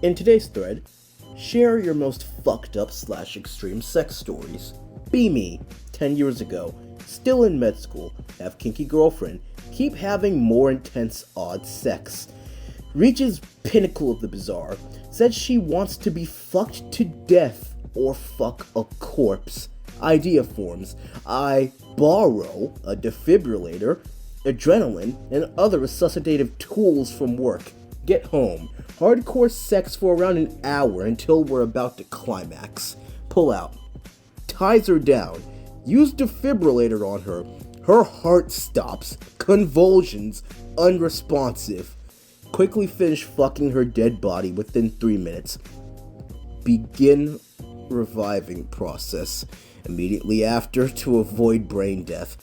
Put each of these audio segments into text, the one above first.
In today's thread, share your most fucked up / extreme sex stories. Be me, 10 years ago, still in med school, have kinky girlfriend, keep having more intense odd sex. Reaches pinnacle of the bizarre, said she wants to be fucked to death or fuck a corpse. Idea forms, I borrow a defibrillator, adrenaline, and other resuscitative tools from work. Get home. Hardcore sex for around an hour until we're about to climax. Pull out. Ties her down. Use defibrillator on her. Her heart stops. Convulsions. Unresponsive. Quickly finish fucking her dead body within 3 minutes. Begin reviving process. Immediately after to avoid brain death.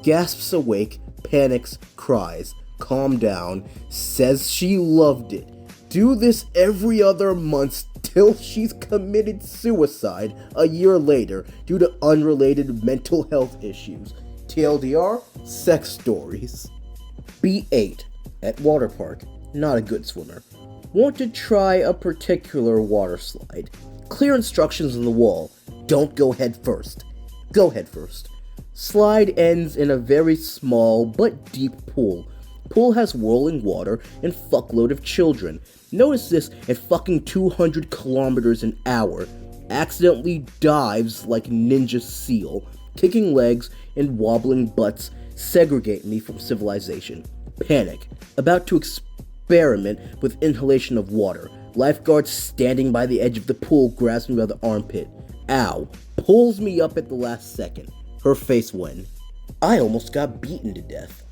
Gasps awake. Panics. Cries. Calm down. Says she loved it. Do this every other month till she's committed suicide a year later due to unrelated mental health issues. TLDR, sex stories. B8, at water park, not a good swimmer. Want to try a particular water slide. Clear instructions on the wall. Don't go head first. Go head first. Slide ends in a very small but deep pool. Pool has whirling water and fuckload of children. Notice this at fucking 200 kilometers an hour. Accidentally dives like Ninja Seal. Kicking legs and wobbling butts segregate me from civilization. Panic. About to experiment with inhalation of water. Lifeguard standing by the edge of the pool grabs me by the armpit. Ow. Pulls me up at the last second. Her face went. I almost got beaten to death.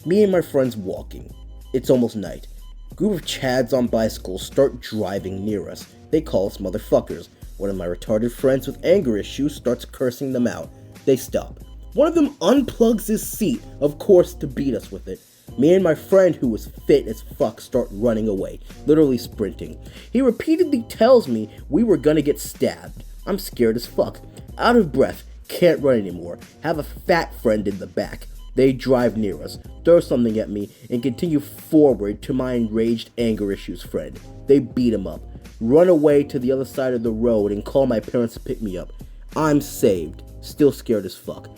Me and my friends walking. It's almost night. Group of chads on bicycles start driving near us. They call us motherfuckers. One of my retarded friends with anger issues starts cursing them out. They stop. One of them unplugs his seat, of course, to beat us with it. Me and my friend, who was fit as fuck, start running away, literally sprinting. He repeatedly tells me we were gonna get stabbed. I'm scared as fuck. Out of breath. Can't run anymore. Have a fat friend in the back. They drive near us, throw something at me, and continue forward to my enraged anger issues friend. They beat him up, run away to the other side of the road, and call my parents to pick me up. I'm saved, still scared as fuck.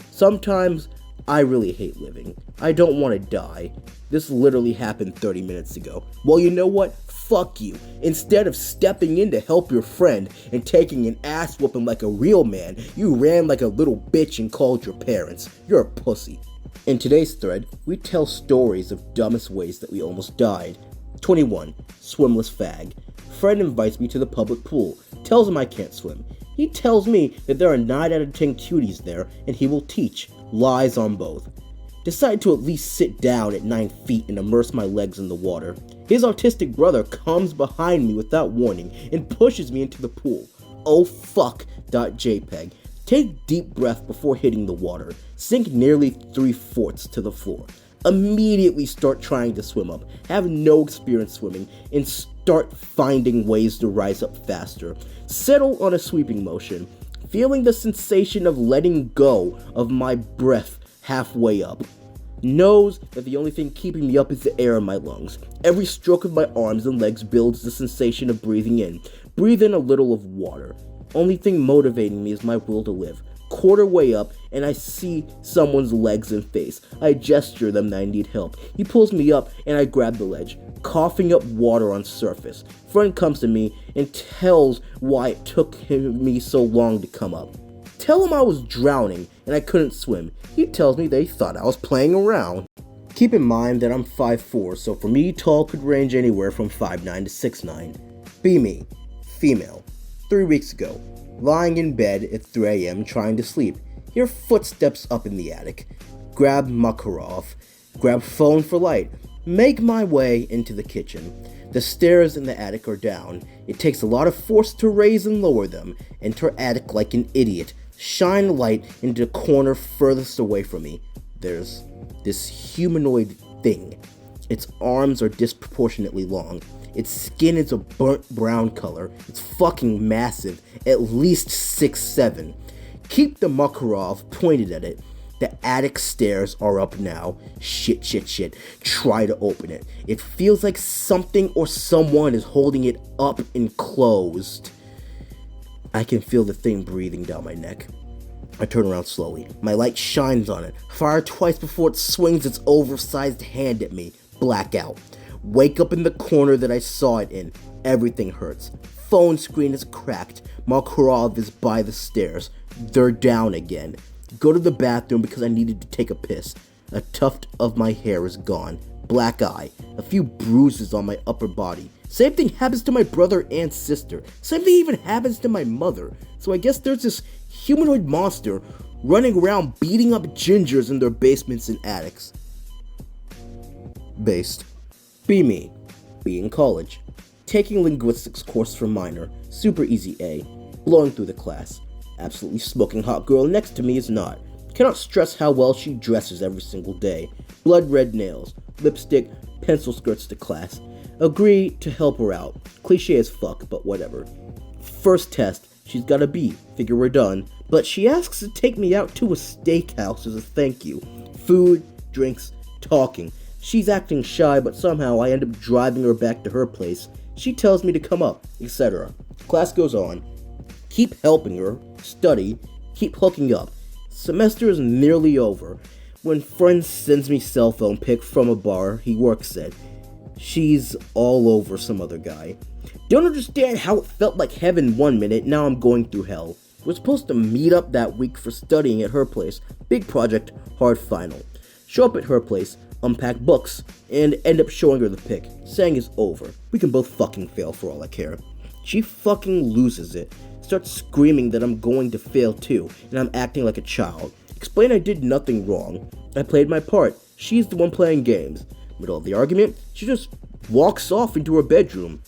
Sometimes, I really hate living. I don't want to die. This literally happened 30 minutes ago. Well, you know what? Fuck you. Instead of stepping in to help your friend and taking an ass whooping like a real man, you ran like a little bitch and called your parents. You're a pussy. In today's thread, we tell stories of dumbest ways that we almost died. 21. Swimless fag. Friend invites me to the public pool. Tells him I can't swim. He tells me that there are 9 out of 10 cuties there, and he will teach. Lies on both. Decide to at least sit down at 9 feet and immerse my legs in the water. His autistic brother comes behind me without warning and pushes me into the pool. Oh fuck. .jpg. Take deep breath before hitting the water. Sink nearly 3/4 to the floor. Immediately start trying to swim up. Have no experience swimming and start finding ways to rise up faster. Settle on a sweeping motion. Feeling the sensation of letting go of my breath halfway up. Knows that the only thing keeping me up is the air in my lungs. Every stroke of my arms and legs builds the sensation of breathing in. Breathe in a little of water. Only thing motivating me is my will to live. Quarter way up, and I see someone's legs and face. I gesture them that I need help. He pulls me up, and I grab the ledge, coughing up water on surface. Friend comes to me and tells why it took me so long to come up. Tell him I was drowning and I couldn't swim. He tells me they thought I was playing around. Keep in mind that I'm 5'4", so for me, tall could range anywhere from 5'9" to 6'9". Be me. Female. 3 weeks ago. Lying in bed at 3 a.m. trying to sleep. Hear footsteps up in the attic. Grab Makarov. Grab phone for light. Make my way into the kitchen. The stairs in the attic are down. It takes a lot of force to raise and lower them. Enter attic like an idiot. Shine light into the corner furthest away from me. There's this humanoid thing. Its arms are disproportionately long. Its skin is a burnt brown color. It's fucking massive, at least 6'7". Keep the Makarov pointed at it. The attic stairs are up now. Shit. Try to open it. It feels like something or someone is holding it up and closed. I can feel the thing breathing down my neck. I turn around slowly. My light shines on it. Fire twice before it swings its oversized hand at me. Blackout. Wake up in the corner that I saw it in. Everything hurts. Phone screen is cracked. Makarov is by the stairs. They're down again. Go to the bathroom because I needed to take a piss. A tuft of my hair is gone. Black eye. A few bruises on my upper body. Same thing happens to my brother and sister. Same thing even happens to my mother. So I guess there's this humanoid monster running around beating up gingers in their basements and attics. Based. Be me. Be in college. Taking linguistics course for minor. Super easy A. Blowing through the class. Absolutely smoking hot girl next to me is not. Cannot stress how well she dresses every single day. Blood red nails. Lipstick. Pencil skirts to class. Agree to help her out. Cliche as fuck, but whatever. First test. She's got a B. Figure we're done. But she asks to take me out to a steakhouse as a thank you. Food, drinks, talking. She's acting shy, but somehow I end up driving her back to her place. She tells me to come up, etc. Class goes on. Keep helping her, study, keep hooking up. Semester is nearly over when friend sends me cell phone pic from a bar he works at. She's all over some other guy. Don't understand how it felt like heaven one minute, now I'm going through hell. We're supposed to meet up that week for studying at her place. Big project, hard final. Show up at her place, unpack books, and end up showing her the pic, saying it's over. We can both fucking fail for all I care. She fucking loses it, starts screaming that I'm going to fail too, and I'm acting like a child. Explain I did nothing wrong. I played my part. She's the one playing games. Middle of the argument, she just walks off into her bedroom.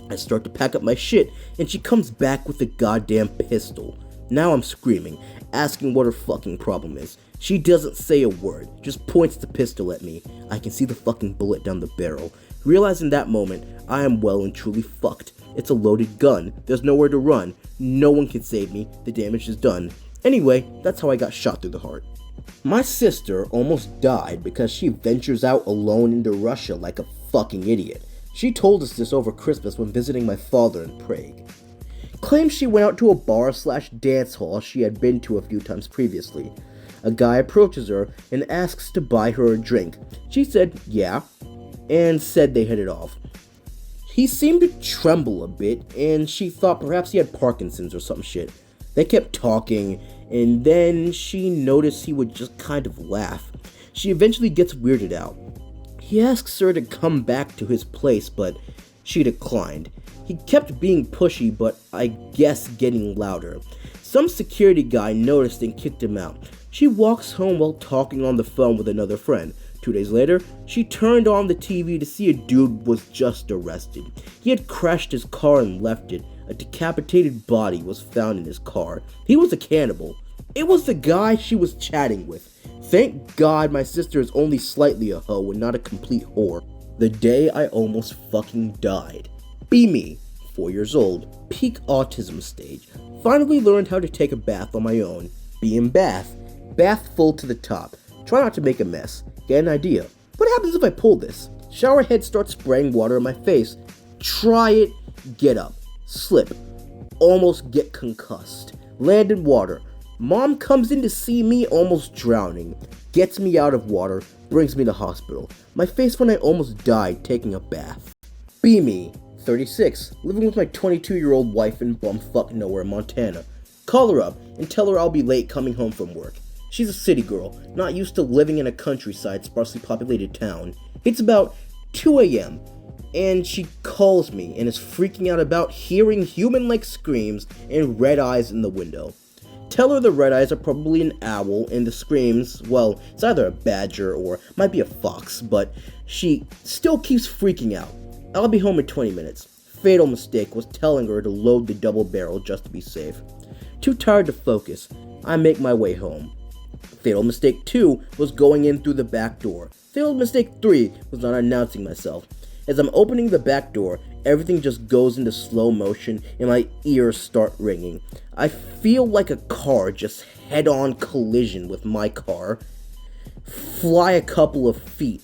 I start to pack up my shit, and she comes back with a goddamn pistol. Now I'm screaming, asking what her fucking problem is. She doesn't say a word, just points the pistol at me. I can see the fucking bullet down the barrel. Realize in that moment, I am well and truly fucked. It's a loaded gun. There's nowhere to run. No one can save me. The damage is done. Anyway, that's how I got shot through the heart. My sister almost died because she ventures out alone into Russia like a fucking idiot. She told us this over Christmas when visiting my father in Prague. Claims she went out to a bar/dance hall she had been to a few times previously. A guy approaches her and asks to buy her a drink. She said yeah, and said they hit it off. He seemed to tremble a bit, and she thought perhaps he had Parkinson's or some shit. They kept talking, and then she noticed he would just kind of laugh. She eventually gets weirded out. He asks her to come back to his place, but she declined. He kept being pushy, but I guess getting louder. Some security guy noticed and kicked him out. She walks home while talking on the phone with another friend. 2 days later, she turned on the TV to see a dude was just arrested. He had crashed his car and left it. A decapitated body was found in his car. He was a cannibal. It was the guy she was chatting with. Thank God my sister is only slightly a hoe and not a complete whore. The day I almost fucking died. Be me, 4 years old, peak autism stage. Finally learned how to take a bath on my own. Be in bath. Bath full to the top. Try not to make a mess. Get an idea. What happens if I pull this? Shower head starts spraying water in my face. Try it. Get up. Slip. Almost get concussed. Land in water. Mom comes in to see me almost drowning. Gets me out of water. Brings me to hospital. My face when I almost died taking a bath. Be me. 36. Living with my 22-year-old wife in bumfuck nowhere, Montana. Call her up and tell her I'll be late coming home from work. She's a city girl, not used to living in a countryside, sparsely populated town. It's about 2 a.m., and she calls me and is freaking out about hearing human-like screams and red eyes in the window. Tell her the red eyes are probably an owl, and the screams, well, it's either a badger or might be a fox, but she still keeps freaking out. I'll be home in 20 minutes. Fatal mistake was telling her to load the double barrel just to be safe. Too tired to focus, I make my way home. Fatal mistake 2 was going in through the back door. Fatal mistake 3 was not announcing myself. As I'm opening the back door, everything just goes into slow motion and my ears start ringing. I feel like a car just head-on collision with my car. fly a couple of feet,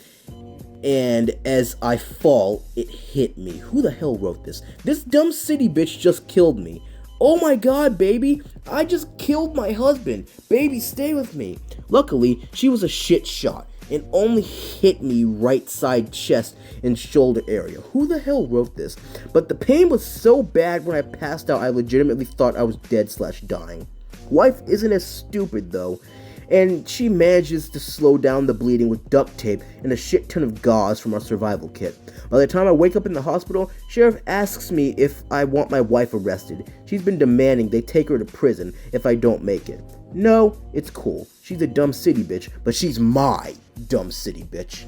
and as I fall, it hit me. Who the hell wrote this? This dumb city bitch just killed me. Oh my god, baby, I just killed my husband. Baby, stay with me. Luckily, she was a shit shot and only hit me right side chest and shoulder area. Who the hell wrote this? But the pain was so bad when I passed out, I legitimately thought I was dead/dying. Wife isn't as stupid though, and she manages to slow down the bleeding with duct tape and a shit ton of gauze from our survival kit. By the time I wake up in the hospital, Sheriff asks me if I want my wife arrested. She's been demanding they take her to prison if I don't make it. No, it's cool. She's a dumb city bitch, but she's my dumb city bitch.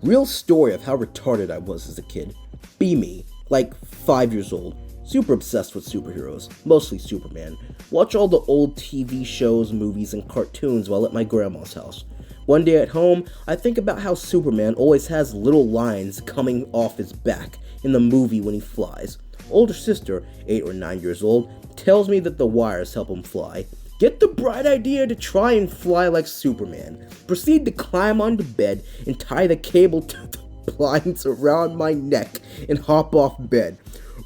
Real story of how retarded I was as a kid. Be me, like 5 years old. Super obsessed with superheroes, mostly Superman. Watch all the old TV shows, movies, and cartoons while at my grandma's house. One day at home, I think about how Superman always has little lines coming off his back in the movie when he flies. Older sister, 8 or 9 years old, tells me that the wires help him fly. Get the bright idea to try and fly like Superman. Proceed to climb onto bed and tie the cable to the blinds around my neck and hop off bed.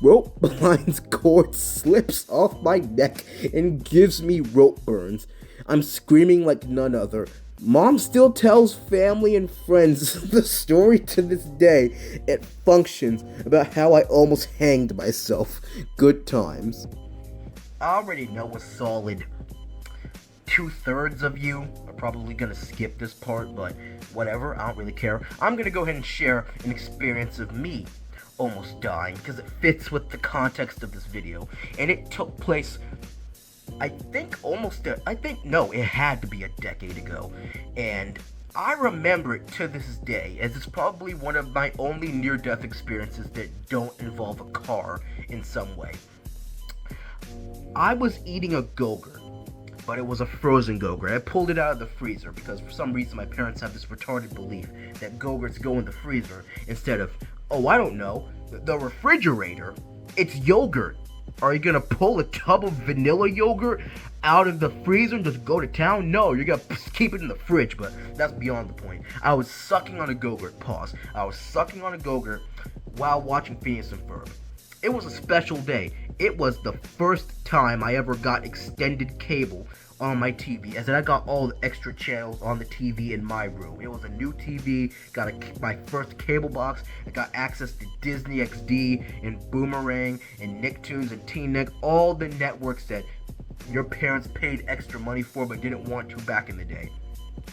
Rope blinds cord slips off my neck and gives me rope burns. I'm screaming like none other. Mom still tells family and friends the story to this day at functions about how I almost hanged myself. Good times. I already know a solid 2/3 of you are probably gonna skip this part, but whatever, I don't really care. I'm gonna go ahead and share an experience of me almost dying, because it fits with the context of this video, and it took place, it had to be a decade ago, and I remember it to this day, as it's probably one of my only near-death experiences that don't involve a car in some way. I was eating a Go-Gurt, but it was a frozen Go-Gurt. I pulled it out of the freezer because for some reason my parents have this retarded belief that Go-Gurts go in the freezer instead of, the refrigerator. It's yogurt. Are you gonna pull a tub of vanilla yogurt out of the freezer and just go to town? No, you're gonna keep it in the fridge, but that's beyond the point. I was sucking on a Go-Gurt, I was sucking on a Go-Gurt while watching Phineas and Ferb. It was a special day. It was the first time I ever got extended cable on my TV, as in I got all the extra channels on the TV in my room. It was a new TV, got my first cable box, I got access to Disney XD and Boomerang and Nicktoons and T-Nick, all the networks that your parents paid extra money for but didn't want to back in the day.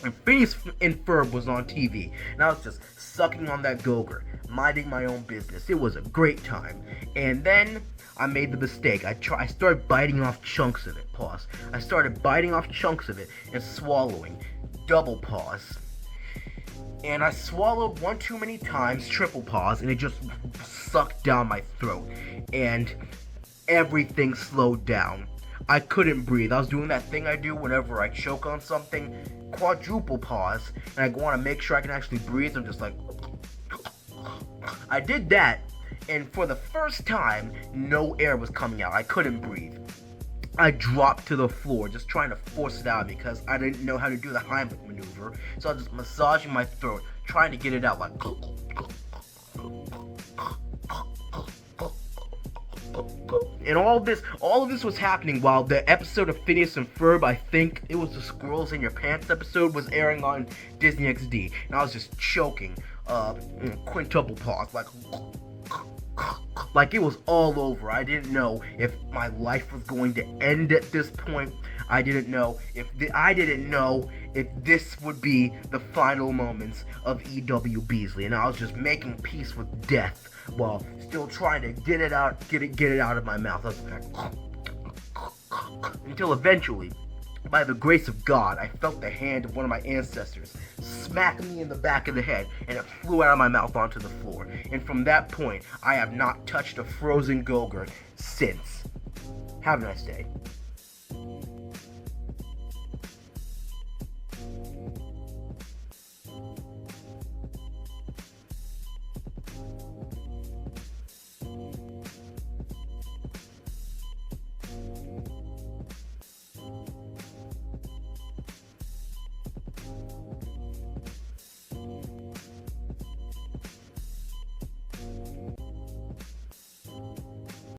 And Phineas and Ferb was on TV, and I was just sucking on that Go-Gurt, minding my own business. It was a great time. And then I made the mistake. I started biting off chunks of it. I started biting off chunks of it and swallowing. Double pause. And I swallowed one too many times, triple pause, and it just sucked down my throat. And everything slowed down. I couldn't breathe. I was doing that thing I do whenever I choke on something. Quadruple pause. And I want to make sure I can actually breathe. I'm just like... I did that. And for the first time, no air was coming out. I couldn't breathe. I dropped to the floor, just trying to force it out because I didn't know how to do the Heimlich maneuver. So I was just massaging my throat, trying to get it out like... And all of this was happening while the episode of Phineas and Ferb, I think it was the Squirrels in Your Pants episode, was airing on Disney XD. And I was just choking, quintuple pause, like it was all over. I didn't know if my life was going to end at this point. I didn't know if this would be the final moments of E.W. Beasley, and I was just making peace with death while still trying to get it out of my mouth. I was like, until eventually, by the grace of God, I felt the hand of one of my ancestors smack me in the back of the head, and it flew out of my mouth onto the floor. And from that point, I have not touched a frozen Go-Gurt since. Have a nice day.